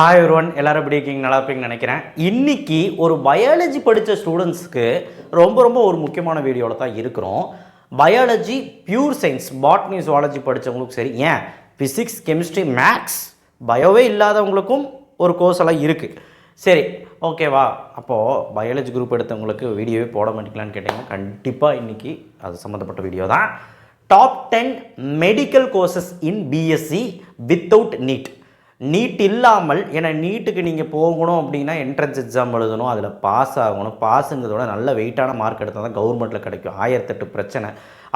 Hi everyone, எல்லாரும் எப்படி இருக்கீங்க? நல்லா இருப்பீங்கன்னு நினைக்கிறேன். இன்னைக்கு ஒரு பயாலஜி படித்த ஸ்டூடெண்ட்ஸ்க்கு ரொம்ப ஒரு முக்கியமான வீடியோவில் தான் இருக்கிறோம். Biology, pure science, botany, zoology படித்தவங்களுக்கும் சரி, ஏன் ஃபிசிக்ஸ், கெமிஸ்ட்ரி, மேக்ஸ், பயோவே இல்லாதவங்களுக்கும் ஒரு கோர்ஸ் எல்லாம் இருக்குது. சரி, ஓகேவா? அப்போது பயாலஜி குரூப் எடுத்தவங்களுக்கு வீடியோவே போட மாட்டேங்கலான்னு கேட்டிங்கன்னா கண்டிப்பாக இன்றைக்கி அது சம்மந்தப்பட்ட வீடியோ தான். Top 10 medical courses in BSc without NEET. NEET இல்லாமல், ஏன்னா நீட்டுக்கு நீங்கள் போகணும் அப்படின்னா என்ட்ரன்ஸ் எக்ஸாம் எழுதணும், அதில் பாஸ் ஆகணும். பாஸுங்கிறதோட நல்ல வெயிட்டான மார்க் எடுத்தால் தான் கவர்மெண்ட்டில் கிடைக்கும். 1008 பிரச்சனை.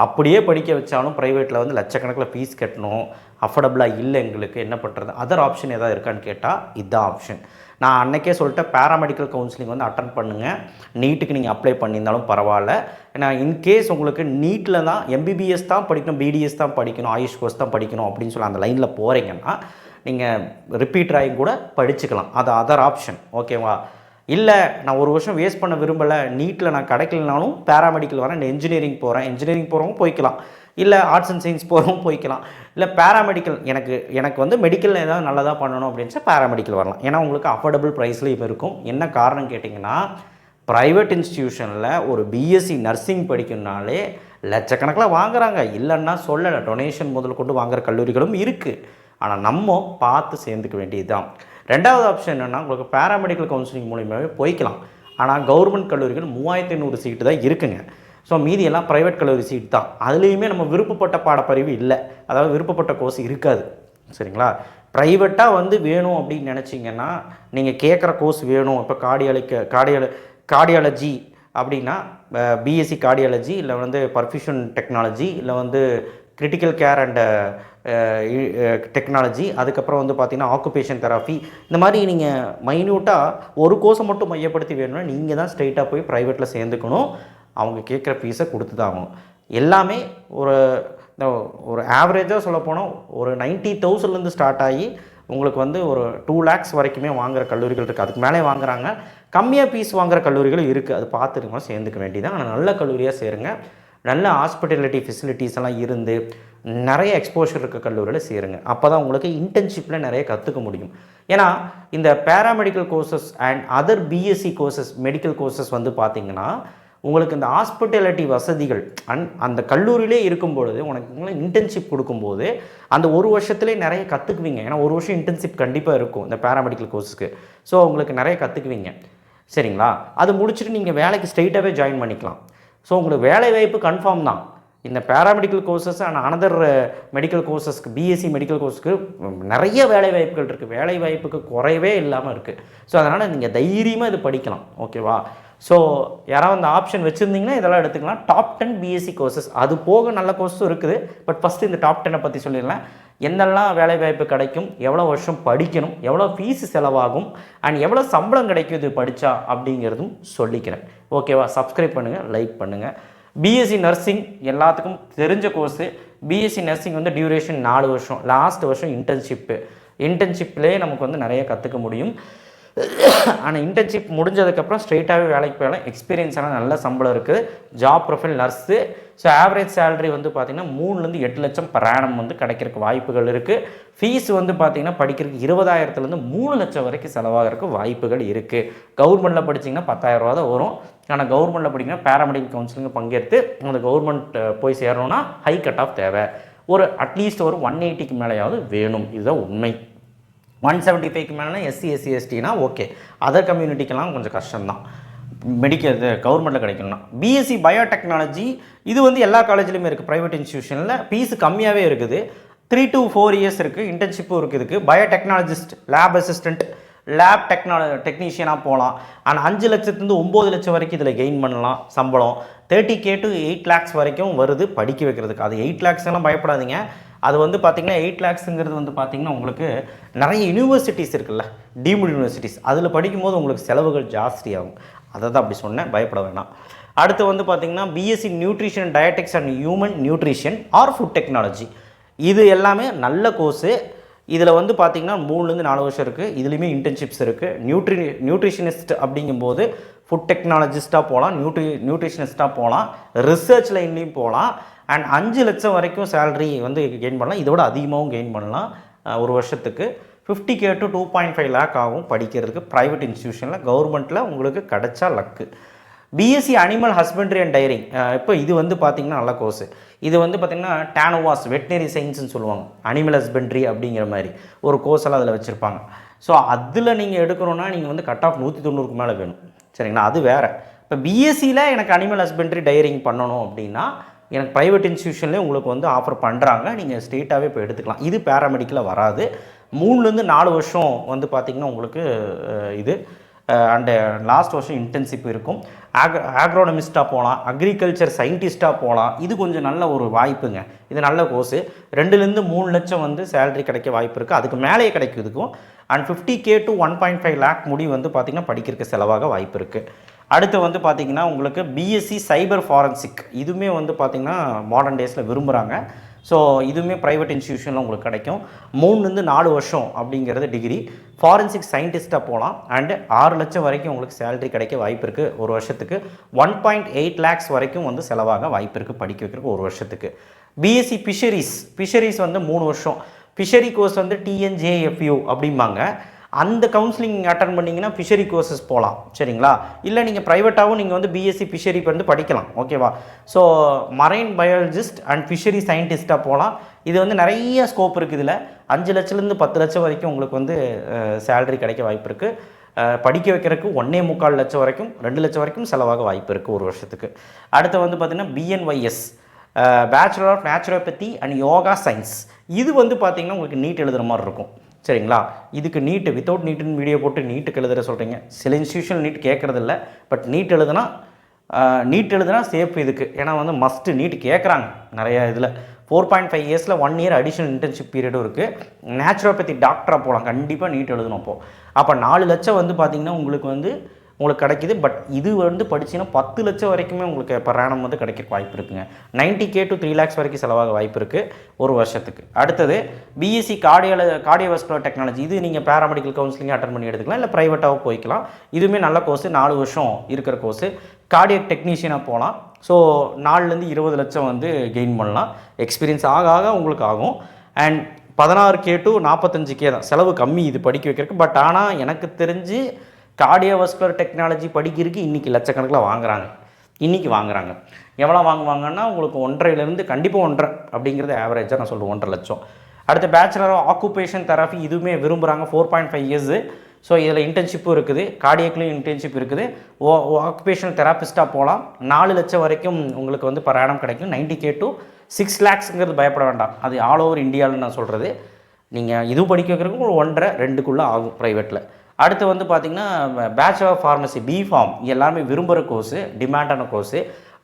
அப்படியே படிக்க வச்சாலும் ப்ரைவேட்டில் வந்து லட்சக்கணக்கில் ஃபீஸ் கட்டணும். அஃபோர்டபுளாக இல்லை. எங்களுக்கு என்ன பண்ணுறது? அதர் ஆப்ஷன் எதாவது இருக்கான்னு கேட்டால் இதுதான் ஆப்ஷன். நான் அன்றைக்கே சொல்லிட்டேன், பேராமெடிக்கல் கவுன்சிலிங் வந்து அட்டன் பண்ணுங்கள். நீட்டுக்கு நீங்கள் அப்ளை பண்ணியிருந்தாலும் பரவாயில்ல. ஏன்னா இன்கேஸ் உங்களுக்கு நீட்டில் தான் எம்பிபிஎஸ் தான் படிக்கணும், பிடிஎஸ் தான் படிக்கணும், ஆயுஷ் கோர்ஸ் தான் படிக்கணும் அப்படின்னு சொல்லி அந்த லைனில் போகிறீங்கன்னா நீங்கள் ரிப்பீட் ஆகி கூட படிச்சுக்கலாம். அது அதர் ஆப்ஷன். ஓகேவா? இல்லை நான் ஒரு வருஷம் வேஸ்ட் பண்ண விரும்பலை, நீட்டில் நான் கிடைக்கலனாலும் பேராமெடிக்கல் வரேன், இன்ஜினியரிங் போகிறவங்க போய்க்கலாம். இல்லை ஆர்ட்ஸ் அண்ட் சயின்ஸ் போகிறவங்க போய்க்கலாம். இல்லை பேராமெடிக்கல் எனக்கு வந்து மெடிக்கலில் ஏதாவது நல்லதாக பண்ணணும் அப்படின்னு பேராமெடிக்கல் வரலாம். ஏன்னா உங்களுக்கு அஃபோர்டபுள் ப்ரைஸ்லேயும் இருக்கும். என்ன காரணம் கேட்டிங்கன்னா, ப்ரைவேட் இன்ஸ்டிடியூஷனில் ஒரு பிஎஸ்சி நர்சிங் படிக்கணுன்னாலே லட்சக்கணக்கில் வாங்குறாங்க. இல்லைன்னா சொல்லலை, டொனேஷன் முதல் கொண்டு வாங்குகிற கல்லூரிகளும் இருக்குது. ஆனால் நம்ம பார்த்து சேர்ந்துக்க வேண்டியது தான். ரெண்டாவது ஆப்ஷன் என்னென்னா, உங்களுக்கு பேராமெடிக்கல் கவுன்சிலிங் மூலியமாகவே போய்க்கலாம். ஆனால் கவர்மெண்ட் கல்லூரிகள் 3500 சீட்டு தான் இருக்குங்க. ஸோ மீதி எல்லாம் ப்ரைவேட் கல்லூரி சீட் தான். அதுலேயுமே நம்ம விருப்பப்பட்ட பாடப்பிரிவு இல்லை, அதாவது விருப்பப்பட்ட கோர்ஸ் இருக்காது. சரிங்களா? ப்ரைவேட்டாக வந்து வேணும் அப்படின்னு நினச்சிங்கன்னா, நீங்கள் கேட்குற கோர்ஸ் வேணும். இப்போ கார்டியாலஜி அப்படின்னா பிஎஸ்சி கார்டியாலஜி, இல்லை வந்து பர்ஃபியூஷன் டெக்னாலஜி, இல்லை வந்து கிரிட்டிக்கல் கேர் அண்ட் டெக்னாலஜி, அதுக்கப்புறம் வந்து பார்த்திங்கன்னா ஆக்குபேஷன் தெராப்பி, இந்த மாதிரி நீங்கள் மைன்யூட்டாக ஒரு கோர்ஸை மட்டும் மையப்படுத்தி வேணும்னா நீங்கள் தான் ஸ்ட்ரெயிட்டாக போய் ப்ரைவேட்டில் சேர்ந்துக்கணும். அவங்க கேட்குற ஃபீஸை கொடுத்து தான் ஆகணும். எல்லாமே ஒரு ஆவரேஜாக சொல்லப்போனால் ஒரு 90,000லேருந்து ஸ்டார்ட் ஆகி உங்களுக்கு வந்து ஒரு 2 lakhs வரைக்குமே வாங்குகிற கல்லூரிகள் இருக்குது. அதுக்கு மேலே வாங்குகிறாங்க. கம்மியாக ஃபீஸ் வாங்குகிற கல்லூரிகளும் இருக்குது. அது பார்த்துருங்க, சேர்ந்துக்க வேண்டியதான். ஆனால் நல்ல கல்லூரியாக சேருங்க. நல்ல ஹாஸ்பிட்டாலிட்டி ஃபெசிலிட்டிஸ் எல்லாம் இருந்து நிறைய எக்ஸ்போஷர் இருக்க கல்லூரியில் சேருங்க. அப்போ தான் உங்களுக்கு இன்டர்ன்ஷிப்பில் நிறைய கற்றுக்க முடியும். ஏன்னா இந்த paramedical courses and other BSc courses, medical courses வந்து பார்த்திங்கன்னா உங்களுக்கு இந்த ஹாஸ்பிட்டாலிட்டி வசதிகள் அந்த கல்லூரியிலே இருக்கும்பொழுது உங்களுக்கு இன்டர்ன்ஷிப் கொடுக்கும்போது அந்த ஒரு வருஷத்துலேயே நிறைய கற்றுக்குவீங்க. ஏன்னா ஒரு வருஷம் இன்டர்ன்ஷிப் கண்டிப்பாக இருக்கும் இந்த பேராமெடிக்கல் கோர்ஸுக்கு. ஸோ உங்களுக்கு நிறைய கற்றுக்குவீங்க. சரிங்களா? அது முடிச்சுட்டு நீங்கள் வேலைக்கு ஸ்ட்ரெயிட்டாகவே ஜாயின் பண்ணிக்கலாம். ஸோ உங்களுக்கு வேலை வாய்ப்பு கன்ஃபார்ம் தான். இந்த paramedical courses and another medical கோர்சஸ்க்கு, பிஎஸ்சி மெடிக்கல் கோர்ஸுக்கு நிறைய வேலை வாய்ப்புகள் இருக்குது. வேலை வாய்ப்புக்கு குறைவே இல்லாமல் இருக்குது. ஸோ அதனால் நீங்கள் தைரியமாக இது படிக்கலாம். ஓகேவா? ஸோ யாராவது அந்த ஆப்ஷன் வச்சுருந்தீங்கன்னா இதெல்லாம் எடுத்துக்கலாம். டாப் 10 பிஎஸ்சி கோர்சஸ், அது போக நல்ல கோர்ஸும் இருக்குது. பட் ஃபஸ்ட்டு இந்த டாப் 10 பற்றி சொல்லிடலாம். என்னெல்லாம் வேலை வாய்ப்பு கிடைக்கும், எவ்வளோ வருஷம் படிக்கணும், எவ்வளோ ஃபீஸு செலவாகும், அண்ட் எவ்வளோ சம்பளம் கிடைக்கும் இது படித்தா அப்படிங்கிறதும் சொல்லிக்கிறேன். ஓகேவா? சப்ஸ்கிரைப் பண்ணுங்கள், லைக் பண்ணுங்கள். பிஎஸ்சி நர்சிங் எல்லாத்துக்கும் தெரிஞ்ச கோர்ஸு. பிஎஸ்சி நர்சிங் வந்து டியூரேஷன் 4 வருஷம். லாஸ்ட் வருஷம் இன்டர்ன்ஷிப்லேயே நமக்கு வந்து நிறைய கற்றுக்க முடியும். ஆனால் இன்டர்ன்ஷிப் முடிஞ்சதுக்கப்புறம் ஸ்ட்ரெயிட்டாகவே வேலைக்கு போகலாம். எக்ஸ்பீரியன்ஸான நல்ல சம்பளம் இருக்குது. Job profile nurse. So average salary வந்து பார்த்திங்கன்னா 3லேருந்து 8 லட்சம் per annum வந்து கிடைக்கிறதுக்கு வாய்ப்புகள் இருக்குது. ஃபீஸ் வந்து பார்த்திங்கன்னா படிக்கிறதுக்கு 20,000லேருந்து 3 லட்சம் வரைக்கும் செலவாகிறதுக்கு வாய்ப்புகள் இருக்குது. கவர்மெண்ட்டில் படிச்சிங்கன்னா 10,000 ரூபா தான் வரும். ஆனால் கவர்மெண்ட்டில் படிங்கன்னா பேராமெடிக்கல் கவுன்சிலிங் பங்கேற்று அந்த கவர்மெண்ட் போய் சேரணும்னா ஹை கட் ஆஃப் தேவை. ஒரு அட்லீஸ்ட் ஒரு 180க்கு மேலேயாவது வேணும். இதுதான் உண்மை. 175க்கு மேலே எஸ்சி எஸ்டினா ஓகே. அதர் கம்யூனிட்டிக்கெல்லாம் கொஞ்சம் கஷ்டம்தான் மெடிக்கல் கவர்மெண்ட்டில் கிடைக்கணும்னா. பிஎஸ்சி பயோடெக்னாலஜி இது வந்து எல்லா காலேஜ்லேயுமே இருக்குது. ப்ரைவேட் இன்ஸ்டியூஷனில் ஃபீஸு கம்மியாகவே இருக்குது. 3 to 4 years இருக்குது. இன்டர்ன்ஷிப்பும் இருக்குது. இதுக்கு பயோடெக்னாலஜிஸ்ட், லேப் அசிஸ்டண்ட், லேப் டெக்னீஷியனாக போகலாம். ஆனால் 5 லட்சத்துலேருந்து 9 லட்சம் வரைக்கும் இதில் கெயின் பண்ணலாம். சம்பளம் 30K to 8 lakhs வரைக்கும் வருது படிக்க வைக்கிறதுக்கு. அது 8 lakhs எல்லாம் பயப்படாதீங்க. அது வந்து பார்த்திங்கன்னா 8 lakhsங்கிறது வந்து பார்த்திங்கன்னா உங்களுக்கு நிறைய யூனிவர்சிட்டிஸ் இருக்குல்ல, டீம்டு யூனிவர்சிட்டிஸ், அதில் படிக்கும்போது உங்களுக்கு செலவுகள் ஜாஸ்தியாகும். அதை தான் அப்படி சொன்னேன், பயப்பட வேணாம். அடுத்து வந்து பார்த்திங்கன்னா BSc nutrition, dietetics and human nutrition or food technology. இது எல்லாமே நல்ல கோர்ஸு. இதில் வந்து பார்த்திங்கன்னா 3லேருந்து 4 வருஷம் இருக்குது. இதுலேயுமே இன்டர்ன்ஷிப்ஸ் இருக்குது. நியூட்ரிஷனிஸ்ட் அப்படிங்கும்போது ஃபுட் டெக்னாலஜிஸ்ட்டாக போகலாம், நியூட்ரிஷனிஸ்ட்டாக போகலாம், ரிசர்ச் லைன்லேயும் போகலாம். அண்ட் 5 லட்சம் வரைக்கும் சேலரி வந்து கெயின் பண்ணலாம். இதோட அதிகமாகவும் கெயின் பண்ணலாம் ஒரு வருஷத்துக்கு. 50K to 2.5 lakh ஆகும் படிக்கிறதுக்கு ப்ரைவேட் இன்ஸ்டியூஷனில். கவர்மெண்ட்டில் உங்களுக்கு கிடைச்சா luck. BSc animal husbandry and tiring, இப்போ இது வந்து பார்த்திங்கன்னா நல்ல கோர்ஸு. இது வந்து பார்த்திங்கன்னா டானோவாஸ் வெட்டினரி சயின்ஸ்னு சொல்லுவாங்க, அனிமல் ஹஸ்பண்ட்ரி அப்படிங்கிற மாதிரி ஒரு கோர்ஸ் எல்லாம் அதில் வச்சுருப்பாங்க. ஸோ அதில் நீங்கள் எடுக்கணுன்னா நீங்கள் வந்து கட் ஆஃப் 190க்கு மேலே வேணும், சரிங்களா? அது வேறு. இப்போ பிஎஸ்சியில் எனக்கு அனிமல் ஹஸ்பண்ட்ரி டைரிங் பண்ணணும் அப்படின்னா எனக்கு ப்ரைவேட் இன்ஸ்டியூஷன்லேயே உங்களுக்கு வந்து ஆஃபர் பண்ணுறாங்க. நீங்கள் ஸ்ட்ரெயிட்டாகவே இப்போ எடுத்துக்கலாம். இது பேராமெடிக்கலில் வராது. 3லேருந்து 4 வருஷம் வந்து பார்த்திங்கன்னா உங்களுக்கு இது அண்டு லாஸ்ட் வருஷம் இன்டர்ன்ஷிப் இருக்கும். ஆக்ரோனமிஸ்ட்டாக போகலாம், அக்ரிகல்ச்சர் சயின்டிஸ்ட்டாக போகலாம். இது கொஞ்சம் நல்ல ஒரு வாய்ப்புங்க. இது நல்ல கோர்ஸு. 2லேருந்து 3 லட்சம் வந்து சேலரி கிடைக்க வாய்ப்பு இருக்குது. அதுக்கு மேலேயே கிடைக்கும் இதுக்கும். அண்ட் 50K to 1.5 lakh முடி வந்து பார்த்திங்கன்னா படிக்கிறதுக்கு செலவாக வாய்ப்பு இருக்குது. அடுத்து வந்து பார்த்திங்கன்னா உங்களுக்கு பிஎஸ்சி சைபர் ஃபாரன்சிக், இதுவுமே வந்து பார்த்திங்கன்னா மாடர்ன் டேஸில் விரும்புகிறாங்க. ஸோ இதுவுமே ப்ரைவேட் இன்ஸ்டியூஷனில் உங்களுக்கு கிடைக்கும். 3லேருந்து 4 வருஷம் அப்படிங்கிறது டிகிரி. ஃபாரன்சிக் சயின்டிஸ்ட்டாக போகலாம். அண்டு 6 லட்சம் வரைக்கும் உங்களுக்கு சேலரி கிடைக்க வாய்ப்பு இருக்குது ஒரு வருஷத்துக்கு. 1.8 lakhs வரைக்கும் வந்து செலவாக வாய்ப்பு இருக்குது படிக்க வைக்கிறதுக்கு ஒரு வருஷத்துக்கு. பிஎஸ்சி ஃபிஷரிஸ் வந்து 3 வருஷம். ஃபிஷரி கோர்ஸ் வந்து டிஎன்ஜேஎஃப்யூ அப்படிம்பாங்க. அந்த கவுன்சிலிங் அட்டன் பண்ணிங்கன்னா ஃபிஷரி கோர்சஸ் போகலாம், சரிங்களா? இல்லை நீங்கள் ப்ரைவேட்டாகவும் நீங்கள் வந்து பிஎஸ்சி ஃபிஷரி வந்து படிக்கலாம், ஓகேவா? So marine biologist and fishery சயின்டிஸ்ட்டாக போகலாம். இது வந்து நிறைய ஸ்கோப் இருக்குது. இதில் 5 லட்சத்துலேருந்து 10 லட்சம் வரைக்கும் உங்களுக்கு வந்து சேலரி கிடைக்க வாய்ப்பு இருக்குது. படிக்க வைக்கிறதுக்கு 1.25 லட்சம் வரைக்கும் 2 லட்சம் வரைக்கும் செலவாக வாய்ப்பு இருக்குது ஒரு வருஷத்துக்கு. அடுத்து வந்து பார்த்திங்கன்னா BNYS, bachelor of naturopathy and yoga science. இது வந்து பார்த்திங்கன்னா உங்களுக்கு நீட் எழுதுகிற மாதிரி இருக்கும், சரிங்களா? இதுக்கு நீட்டு வித்தவுட் நீட்டுன்னு வீடியோ போட்டு நீட்டுக்கு எழுதுகிற சொல்கிறீங்க. சில இன்ஸ்டியூஷன் நீட் கேட்குறதில்ல. பட் நீட் எழுதுனா சேஃப் இதுக்கு. ஏன்னா வந்து மஸ்ட்டு நீட் கேட்குறாங்க நிறையா இதில். 4.5 இயர்ஸில் 1 year அடிஷ்னல் இன்டர்ன்ஷிப் பீரியடும் இருக்குது. நேச்சுரோபதி டாக்டராக போகலாம், கண்டிப்பாக நீட் எழுதணும். அப்போ 4 லட்சம் வந்து பார்த்திங்கன்னா உங்களுக்கு கிடைக்கிது. பட் இது வந்து படிச்சிங்கன்னா 10 லட்சம் வரைக்குமே உங்களுக்கு per annum வந்து கிடைக்க வாய்ப்பு இருக்குங்க. 90K to 3 lakhs வரைக்கும் செலவாக வாய்ப்பு இருக்குது ஒரு வருஷத்துக்கு. அடுத்தது பிஎஸ்சி கார்டியோவாஸ்குலர் டெக்னாலஜி. இது நீங்கள் பேராமெடிக்கல் கவுன்சிலிங் அட்டன் பண்ணி எடுத்துக்கலாம், இல்லை ப்ரைவேட்டாக போய்க்கலாம். இதுவுமே நல்ல கோர்ஸு, 4 வருஷம் இருக்கிற கோர்ஸு. கார்டியக் டெக்னீஷியனாக போகலாம். ஸோ 4லேருந்து 20 லட்சம் வந்து கெயின் பண்ணலாம். எக்ஸ்பீரியன்ஸ் ஆக உங்களுக்கு ஆகும். அண்ட் 16K to 45K தான் செலவு கம்மி இது படிக்க வைக்கிறதுக்கு. பட் ஆனால் எனக்கு தெரிஞ்சு கார்டியோவாஸ்குலர் டெக்னாலஜி படிக்கிறதுக்கு இன்றைக்கி லட்சக்கணக்கில் வாங்குறாங்க. எவ்வளோ வாங்குவாங்கன்னா உங்களுக்கு 1.5லேருந்து கண்டிப்பாக 1.5 அப்படிங்கிறது ஆவரேஜாக நான் சொல்லுவேன், 1.5 லட்சம். அடுத்து பேச்சுலர் ஆஃப் ஆக்குபேஷன் தெரபி, இதுவுமே விரும்புகிறாங்க. 4.5 years. ஸோ இதில் இன்டர்ன்ஷிப்பும் இருக்குது, கார்டியக்லையும் இன்டர்ன்ஷிப் இருக்குது. ஆக்குபேஷனல் தெராபிஸ்ட்டாக போகலாம். 4 லட்சம் வரைக்கும் உங்களுக்கு வந்து per annum கிடைக்கும். 90K to 6 lakhsங்கிறது பயப்பட வேண்டாம். அது ஆல் ஓவர் இந்தியாவில் நான் சொல்கிறது. நீங்கள் இதுவும் படிக்க வைக்கிறதுக்கு ஒரு 1.5-2க்குள்ளே ஆகும் ப்ரைவேட்டில். அடுத்து வந்து பார்த்திங்கன்னா பேச்சுலர் ஆஃப் ஃபார்மசி பிஃபார்ம், எல்லாருமே விரும்புகிற கோர்ஸு, டிமாண்டான கோர்ஸு.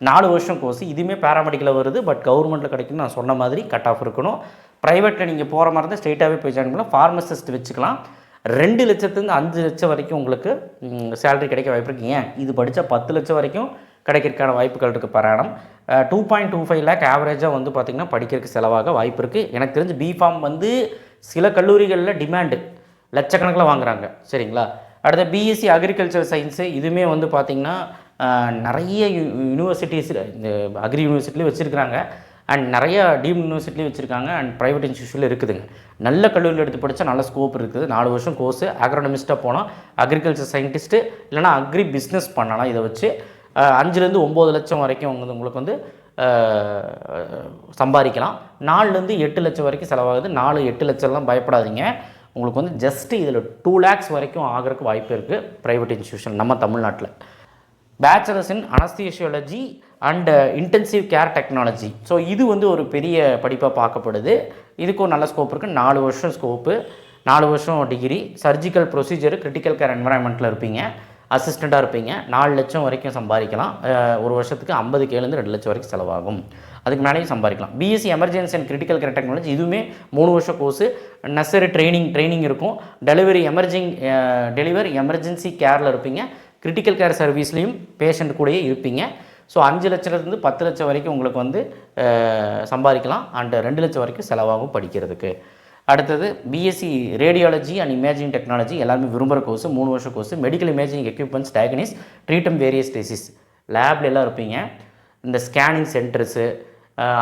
4 வருஷம் கோர்ஸு. இதுவுமே பேராமெடிக்கலில் வருது. பட் கவர்மெண்ட்டில் கிடைக்குன்னு நான் சொன்ன மாதிரி கட் ஆஃப் இருக்கணும். ப்ரைவேட்டில் நீங்கள் போகிற மாதிரி இருந்தால் ஸ்ட்ரெயிட்டாகவே போய் ஜாயின் பண்ணலாம். ஃபார்மசிஸ்ட் வச்சுக்கலாம். 2 லட்சத்துலேருந்து 5 லட்சம் வரைக்கும் உங்களுக்கு சேலரி கிடைக்க வாய்ப்பு இருக்குது. ஏன் இது படித்தா 10 லட்சம் வரைக்கும் கிடைக்கிறதுக்கான வாய்ப்புகள் இருக்குது per annum. 2.25 lakh ஆவரேஜாக வந்து பார்த்திங்கன்னா படிக்கிறதுக்கு செலவாக வாய்ப்பு இருக்குது. எனக்கு தெரிஞ்சு பிஃபார்ம் வந்து சில கல்லூரிகளில் டிமாண்டு லட்சக்கணக்கில் வாங்குறாங்க, சரிங்களா? அடுத்த பிஎஸ்சி அக்ரிகல்ச்சர் சயின்ஸு, இதுவுமே வந்து பார்த்திங்கன்னா நிறைய யூனிவர்சிட்டிஸ் இந்த அக்ரி யூனிவர்சிட்டிலையும் வச்சுருக்காங்க. அண்ட் நிறையா டீம் யூனிவர்சிட்டிலையும் வச்சுருக்காங்க. அண்ட் ப்ரைவேட் இன்ஸ்டியூஷனில் இருக்குதுங்க. நல்ல கல்லூரியில் எடுத்து படித்தா நல்ல ஸ்கோப் இருக்குது. 4 வருஷம் கோர்ஸு. ஆக்ரோனமிஸ்ட்டாக போனால் அக்ரிகல்ச்சர் சயின்டிஸ்ட்டு, இல்லைனா அக்ரி பிஸ்னஸ் பண்ணலாம். இதை வச்சு 5லேருந்து 9 லட்சம் வரைக்கும் உங்களுக்கு வந்து சம்பாதிக்கலாம். 4லேருந்து 8 லட்சம் வரைக்கும் செலவாகுது. 4-8 லட்சம்லாம் பயப்படாதீங்க. உங்களுக்கு வந்து ஜஸ்ட்டு இதில் 2 lakhs வரைக்கும் ஆகிறதுக்கு வாய்ப்பு இருக்குது ப்ரைவேட் இன்ஸ்டியூஷன் நம்ம தமிழ்நாட்டில். Bachelors in anaesthesiology and intensive care technology. So இது வந்து ஒரு பெரிய படிப்பாக பார்க்கப்படுது. இதுக்கு ஒரு நல்ல ஸ்கோப் இருக்குது. 4 வருஷம் ஸ்கோப்பு, 4 வருஷம் degree. Surgical procedure, critical care என்வரான்மெண்ட்டில் இருப்பீங்க, அசிஸ்டண்ட்டாக இருப்பீங்க. 4 லட்சம் வரைக்கும் சம்பாதிக்கலாம். ஒரு வருஷத்துக்கு 50Kலேருந்து 2 லட்சம் வரைக்கும் செலவாகும். அதுக்கு மேலேயும் சம்பாதிக்கலாம். BSc emergency and critical care technology, இதுவுமே 3 வருஷம் கோர்ஸு. நெசசரி ட்ரைனிங் இருக்கும். டெலிவரி எமர்ஜென்சி கேரில் இருப்பீங்க. கிரிட்டிக்கல் கேர் சர்வீஸ்லேயும் பேஷண்ட் கூடயே இருப்பீங்க. ஸோ 5 லட்சத்துலேருந்து 10 லட்சம் வரைக்கும் உங்களுக்கு வந்து சம்பாதிக்கலாம். அண்ட் 2 லட்சம் வரைக்கும் செலவாகும் படிக்கிறதுக்கு. அடுத்தது BSc radiology and imaging technology, எல்லாருமே விரும்புகிற கோர்ஸ். 3 வருஷம் course. Medical imaging equipments, diagnosis, treatment various disease, லேப்ல எல்லாம் இருப்பீங்க. இந்த ஸ்கேனிங் சென்டர்ஸு,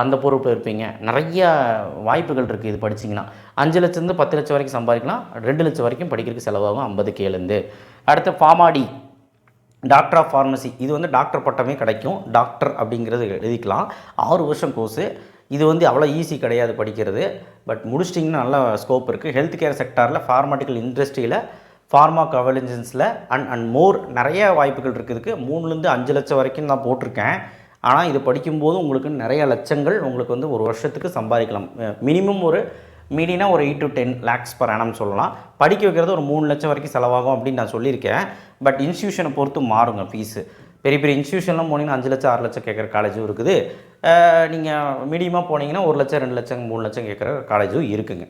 அந்த பொறுப்பில் இருப்பீங்க. நிறைய வாய்ப்புகள் இருக்குது இது படிச்சிங்கன்னா. 5 லட்சத்துலேருந்து 10 லட்சம் வரைக்கும் சம்பாதிக்கலாம். 2 லட்சம் வரைக்கும் படிக்கிறதுக்கு செலவாகும் 50Kலேருந்து. அடுத்து ஃபார்மாடி, டாக்டர் ஆஃப் ஃபார்மசி. இது வந்து டாக்டர் பட்டமே கிடைக்கும். டாக்டர் அப்படிங்கிறது எழுதிக்கலாம். 6 வருஷம் கோர்ஸு. இது வந்து அவ்வளோ ஈஸி கிடையாது படிக்கிறது. பட் முடிச்சிட்டிங்கன்னா நல்ல ஸ்கோப் இருக்குது. ஹெல்த் கேர் செக்டாரில், ஃபார்மாட்டிக்கல் இண்டஸ்ட்ரியில், ஃபார்மா கவலன்சன்ஸில் அண்ட் மோர் நிறைய வாய்ப்புகள் இருக்குதுக்கு. 3லேருந்து 5 லட்சம் வரைக்கும் நான் போட்டிருக்கேன். ஆனால் இது படிக்கும்போது உங்களுக்கு நிறைய லட்சங்கள் உங்களுக்கு வந்து ஒரு வருஷத்துக்கு சம்பாதிக்கலாம். மினிமம் ஒரு மீடியனாக ஒரு 8 to 10 lakhs per annum சொல்லலாம். படிக்க வைக்கிறது ஒரு 3 லட்சம் வரைக்கும் செலவாகும் அப்படின்னு நான் சொல்லியிருக்கேன். பட் இன்ஸ்டியூஷனை பொறுத்து மாறுங்க ஃபீஸு. பெரிய பெரிய இன்ஸ்டியூஷன்லாம் போனீங்கன்னா 5 லட்சம் 6 லட்சம் கேட்குற காலேஜும் இருக்குது. நீங்கள் மீடியமாக போனீங்கன்னா 1 லட்சம் 2 லட்சம் 3 லட்சம் கேட்குற காலேஜும் இருக்குங்க.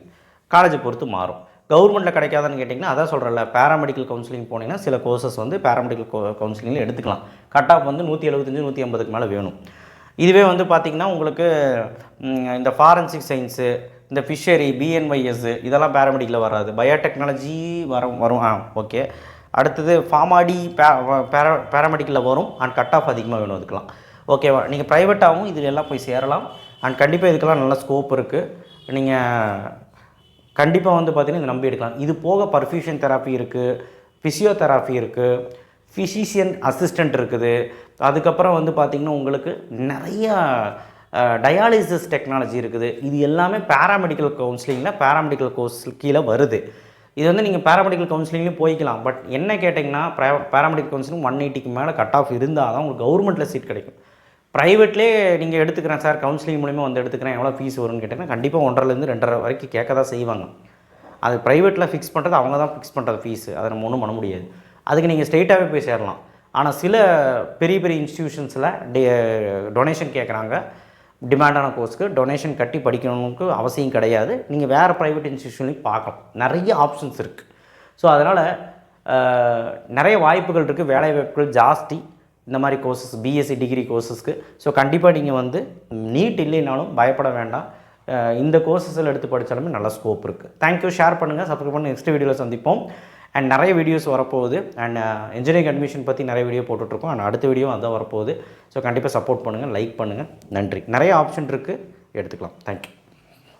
காலேஜை பொறுத்து மாறும். கவர்மெண்ட்டில் கிடைக்காதான்னு கேட்டிங்கன்னா அதான் சொல்கிறேன்ல, பேராமெடிக்கல் கவுன்சிலிங் போனீங்கன்னா சில கோர்சஸ் வந்து பேராமெடிக்கல் கவுன்சிலிங்கில் எடுத்துக்கலாம். கட் ஆஃப் வந்து 175 150க்கு மேலே வேணும். இதுவே வந்து பார்த்திங்கன்னா உங்களுக்கு இந்த ஃபாரன்சிக் சயின்ஸு, இந்த ஃபிஷரி, பிஎன்ஒய்எஸ் இதெல்லாம் பேராமெடிக்கில் வராது. பயோடெக்னாலஜி வரும். ஓகே. அடுத்தது ஃபார்மாடி பேராமெடிக்கலில் வரும். அண்ட் கட் ஆஃப் அதிகமாக வேணும் அதுக்கெலாம். ஓகேவா? நீங்கள் ப்ரைவேட்டாகவும் இதில் எல்லாம் போய் சேரலாம். அண்ட் கண்டிப்பாக இதுக்கெல்லாம் நல்ல ஸ்கோப் இருக்குது. நீங்கள் கண்டிப்பாக வந்து பார்த்திங்கன்னா இதை நம்பி எடுக்கலாம். இது போக பர்ஃபியூஷன் தெராப்பி இருக்குது, ஃபிசியோதெராப்பி இருக்குது, ஃபிசிஷியன் அசிஸ்டண்ட் இருக்குது. அதுக்கப்புறம் வந்து பார்த்திங்கன்னா உங்களுக்கு நிறையா டயாலிசிஸ் டெக்னாலஜி இருக்குது. இது எல்லாமே பேராமெடிக்கல் கவுன்சிலிங்கில் பேராமெடிக்கல் கோர்ஸ் கீழே வருது. இது வந்து நீங்கள் பேராமெடிக்கல் கவுன்சிலிங்லேயும் போய்க்கலாம். பட் என்ன கேட்டிங்கன்னா பேராமெடிக்கல் கவுன்சிலிங் 180க்கு மேலே கட் ஆஃப் இருந்தால் தான் உங்களுக்கு கவர்மெண்ட்டில் சீட் கிடைக்கும். ப்ரைவேட்லேயே நீங்கள் எடுத்துக்கிறேன் சார், கவுன்சிலிங் மூலிமா வந்து எடுத்துக்கிறேன், எவ்வளோ ஃபீஸ் வரும்னு கேட்டிங்கன்னா கண்டிப்பாக 1.5லேருந்து 2.5 வரைக்கும் கேட்க தான் செய்வாங்க. அது ப்ரைவேட்டில் ஃபிக்ஸ் பண்ணுறது அவங்க தான் ஃபிக்ஸ் பண்ணுறது ஃபீஸு. அதை நம்ம ஒன்றும் பண்ண முடியாது. அதுக்கு நீங்கள் ஸ்ட்ரெயிட்டாகவே போய் சேரலாம். ஆனால் சில பெரிய பெரிய இன்ஸ்டிடியூஷன்ஸில் டொனேஷன் கேட்குறாங்க. டிமாண்டான கோர்ஸ்க்கு டொனேஷன் கட்டி படிக்கணும்னு அவசியம் கிடையாது. நீங்கள் வேறு ப்ரைவேட் இன்ஸ்டியூஷன்லையும் பார்க்கலாம். நிறைய ஆப்ஷன்ஸ் இருக்குது. ஸோ அதனால் நிறைய வாய்ப்புகள் இருக்குது. வேலை வாய்ப்புகள் ஜாஸ்தி இந்த மாதிரி கோர்சஸ், பிஎஸ்சி டிகிரி கோர்சஸ்க்கு. ஸோ கண்டிப்பாக நீங்கள் வந்து நீட் இல்லைனாலும் பயப்பட வேண்டாம். இந்த கோர்சஸில் எடுத்து படித்தாலுமே நல்ல ஸ்கோப் இருக்குது. தேங்க்யூ. ஷேர் பண்ணுங்கள், சப்ஸ்கிரைப் பண்ணி நெக்ஸ்ட் வீடியோவில் சந்திப்போம். அண்ட் நிறைய வீடியோஸ் வரப்போகுது. அண்ட் இன்ஜினியரிங் அட்மிஷன் பற்றி நிறைய வீடியோ போட்டுட்ருக்கோம். அண்ட் அடுத்த வீடியோ அதான் வரப்போகுது. ஸோ கண்டிப்பாக சப்போர்ட் பண்ணுங்கள், லைக் பண்ணுங்கள். நன்றி. நிறைய ஆப்ஷன் இருக்குது, எடுத்துக்கலாம். தேங்க்யூ.